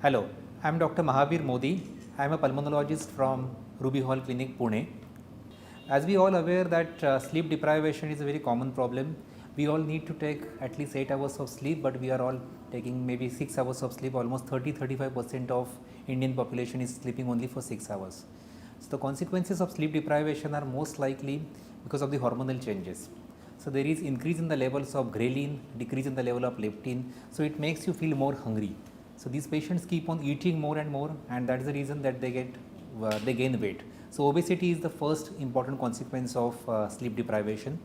Hello, I am Dr. Mahavir Modi. I am a pulmonologist from Ruby Hall Clinic, Pune. As we all aware that sleep deprivation is a very common problem. We all need to take at least 8 hours of sleep, but we are all taking maybe 6 hours of sleep. Almost 30-35% of Indian population is sleeping only for 6 hours. So the consequences of sleep deprivation are most likely because of the hormonal changes. So there is increase in the levels of ghrelin, decrease in the level of leptin. So it makes you feel more hungry. So these patients keep on eating more and more, and that is the reason that they gain weight. So obesity is the first important consequence of sleep deprivation.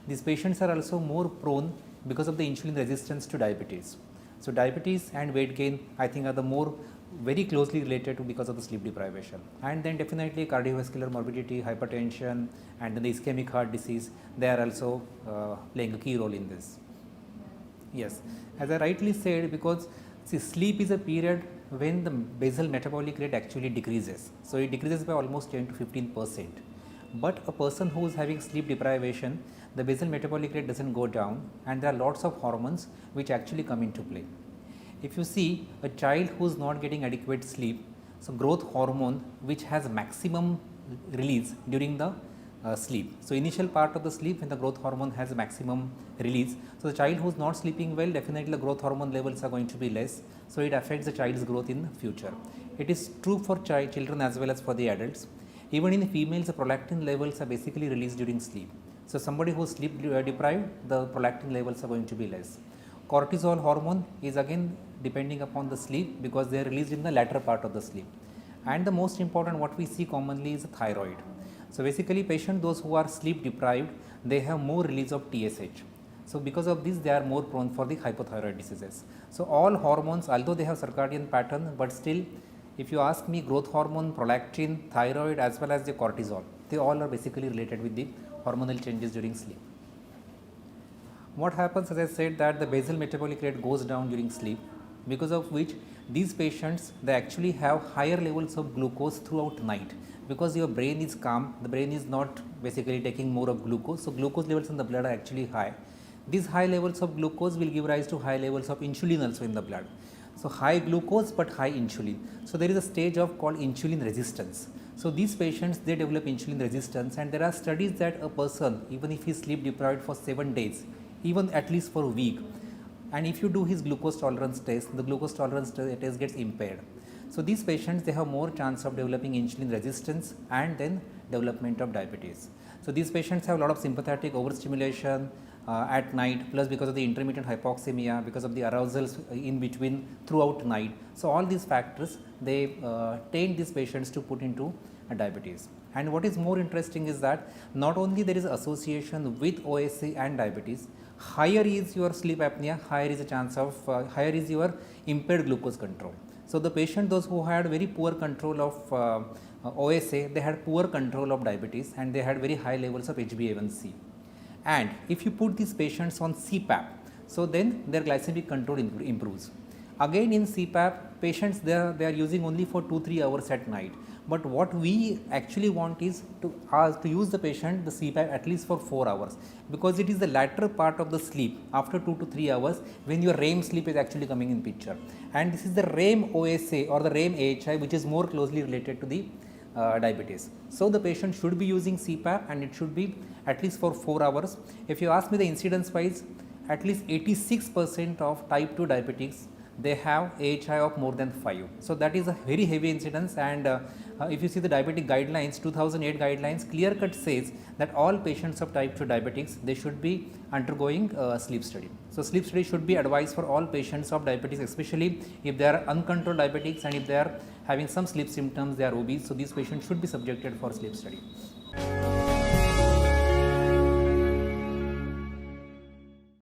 These patients are also more prone because of the insulin resistance to diabetes. So diabetes and weight gain, I think, are the more very closely related to because of the sleep deprivation. And then definitely cardiovascular morbidity, hypertension, and then the ischemic heart disease, they are also playing a key role in this. Yes, as I rightly said, because see, sleep is a period when the basal metabolic rate actually decreases. So it decreases by almost 10 to 15%. But a person who is having sleep deprivation, the basal metabolic rate doesn't go down, and there are lots of hormones which actually come into play. If you see a child who is not getting adequate sleep, so growth hormone which has maximum release during the sleep. So initial part of the sleep when the growth hormone has maximum release. So the child who is not sleeping well, definitely the growth hormone levels are going to be less. So it affects the child's growth in the future. It is true for children as well as for the adults. Even in the females, the prolactin levels are basically released during sleep. So somebody who is sleep deprived, the prolactin levels are going to be less. Cortisol hormone is again depending upon the sleep because they are released in the latter part of the sleep. And the most important what we see commonly is the thyroid. So basically patient those who are sleep deprived, they have more release of TSH. So because of this they are more prone for the hypothyroid diseases. So all hormones, although they have circadian pattern, but still if you ask me, growth hormone, prolactin, thyroid as well as the cortisol, they all are basically related with the hormonal changes during sleep. What happens, as I said, that the basal metabolic rate goes down during sleep, because of which these patients, they actually have higher levels of glucose throughout night, because your brain is calm, the brain is not basically taking more of glucose. So glucose levels in the blood are actually high. These high levels of glucose will give rise to high levels of insulin also in the blood. So high glucose but high insulin. So there is a stage of called insulin resistance. So these patients, they develop insulin resistance, and there are studies that a person, even if he is sleep deprived for 7 days, even at least for a week, and if you do his glucose tolerance test, the glucose tolerance test gets impaired. So these patients, they have more chance of developing insulin resistance and then development of diabetes. So these patients have a lot of sympathetic overstimulation at night, plus because of the intermittent hypoxemia, because of the arousals in between throughout night. So all these factors, they tend these patients to put into diabetes. And what is more interesting is that not only there is association with OSA and diabetes, higher is your sleep apnea, higher is the chance of, higher is your impaired glucose control. So the patient, those who had very poor control of OSA, they had poor control of diabetes, and they had very high levels of HbA1c. And if you put these patients on CPAP, so then their glycemic control improves. Again in CPAP, patients, they are using only for 2-3 hours at night. But what we actually want is to use the patient the CPAP at least for 4 hours, because it is the latter part of the sleep after 2 to 3 hours when your REM sleep is actually coming in picture. And this is the REM OSA or the REM AHI, which is more closely related to the diabetes. So the patient should be using CPAP, and it should be at least for 4 hours. If you ask me the incidence wise, at least 86% of type 2 diabetics, they have AHI of more than 5. So that is a very heavy incidence. And if you see the diabetic guidelines, 2008 guidelines clear cut says that all patients of type 2 diabetics, they should be undergoing sleep study. So sleep study should be advised for all patients of diabetes, especially if they are uncontrolled diabetics and if they are having some sleep symptoms, they are obese. So these patients should be subjected for sleep study.